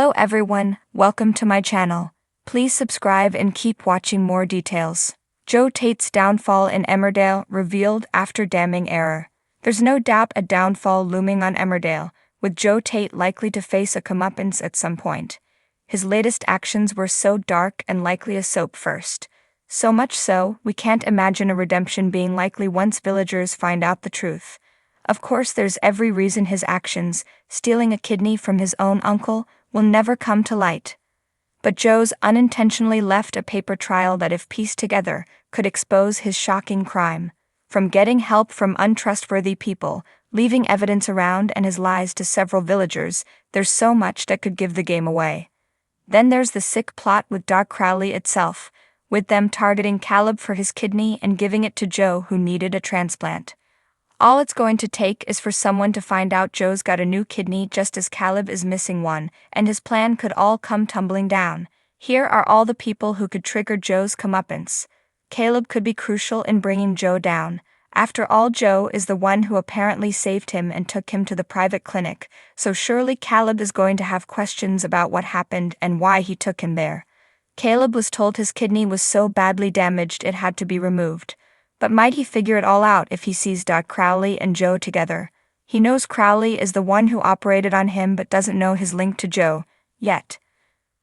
Hello everyone, welcome to my channel. Please subscribe and keep watching more details. Tate's downfall in Emmerdale revealed after damning error. There's no doubt a downfall looming on Emmerdale, with Tate likely to face a comeuppance at some point. His latest actions were so dark and likely a soap first. So much so, we can't imagine a redemption being likely once villagers find out the truth. Of course, there's every reason his actions, stealing a kidney from his own uncle, will never come to light. But Joe's unintentionally left a paper trail that, if pieced together, could expose his shocking crime. From getting help from untrustworthy people, leaving evidence around, and his lies to several villagers, there's so much that could give the game away. Then there's the sick plot with Doc Crowley itself, with them targeting Caleb for his kidney and giving it to Joe, who needed a transplant. All it's going to take is for someone to find out Joe's got a new kidney just as Caleb is missing one, and his plan could all come tumbling down. Here are all the people who could trigger Joe's comeuppance. Caleb could be crucial in bringing Joe down. After all, Joe is the one who apparently saved him and took him to the private clinic, so surely Caleb is going to have questions about what happened and why he took him there. Caleb was told his kidney was so badly damaged it had to be removed. But might he figure it all out if he sees Doc Crowley and Joe together? He knows Crowley is the one who operated on him but doesn't know his link to Joe, yet.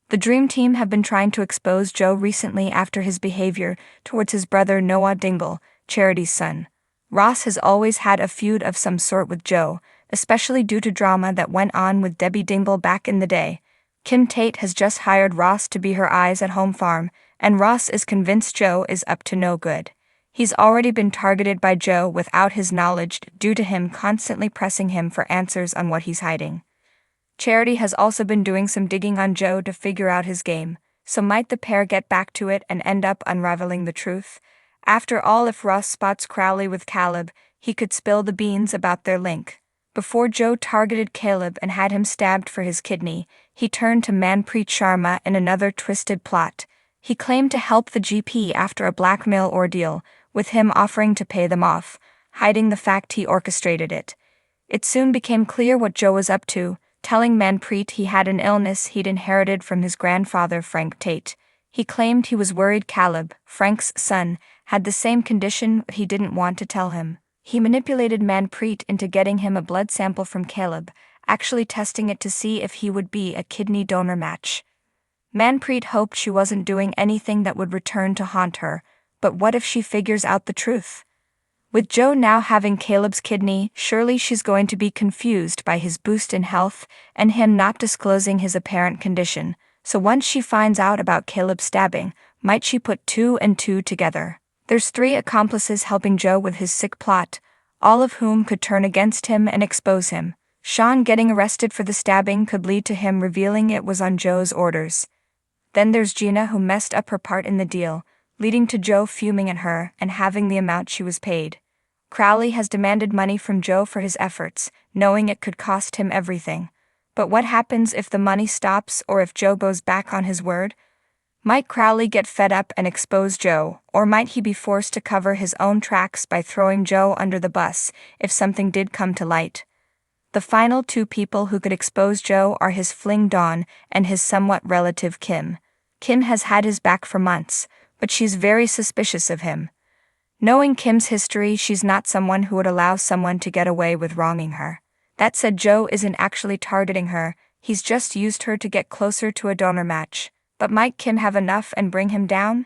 The Dream Team have been trying to expose Joe recently after his behavior towards his brother Noah Dingle, Charity's son. Ross has always had a feud of some sort with Joe, especially due to drama that went on with Debbie Dingle back in the day. Tate has just hired Ross to be her eyes at Home Farm, and Ross is convinced Joe is up to no good. He's already been targeted by Joe without his knowledge due to him constantly pressing him for answers on what he's hiding. Charity has also been doing some digging on Joe to figure out his game, so might the pair get back to it and end up unraveling the truth? After all, if Ross spots Crowley with Caleb, he could spill the beans about their link. Before Joe targeted Caleb and had him stabbed for his kidney, he turned to Manpreet Sharma in another twisted plot. He claimed to help the GP after a blackmail ordeal, with him offering to pay them off, hiding the fact he orchestrated it. It soon became clear what Joe was up to, telling Manpreet he had an illness he'd inherited from his grandfather Frank Tate. He claimed he was worried Caleb, Frank's son, had the same condition but he didn't want to tell him. He manipulated Manpreet into getting him a blood sample from Caleb, actually testing it to see if he would be a kidney donor match. Manpreet hoped she wasn't doing anything that would return to haunt her, but what if she figures out the truth? With Joe now having Caleb's kidney, surely she's going to be confused by his boost in health and him not disclosing his apparent condition, so once she finds out about Caleb's stabbing, might she put two and two together? There's 3 accomplices helping Joe with his sick plot, all of whom could turn against him and expose him. Sean getting arrested for the stabbing could lead to him revealing it was on Joe's orders. Then there's Gina, who messed up her part in the deal, leading to Joe fuming at her and having the amount she was paid. Crowley has demanded money from Joe for his efforts, knowing it could cost him everything. But what happens if the money stops or if Joe goes back on his word? Might Crowley get fed up and expose Joe, or might he be forced to cover his own tracks by throwing Joe under the bus if something did come to light? The final 2 people who could expose Joe are his fling Dawn and his somewhat relative Kim. Kim has had his back for months, but she's very suspicious of him. Knowing Kim's history, she's not someone who would allow someone to get away with wronging her. That said, Joe isn't actually targeting her, he's just used her to get closer to a donor match. But might Kim have enough and bring him down?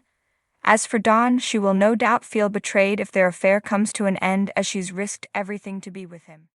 As for Dawn, she will no doubt feel betrayed if their affair comes to an end, as she's risked everything to be with him.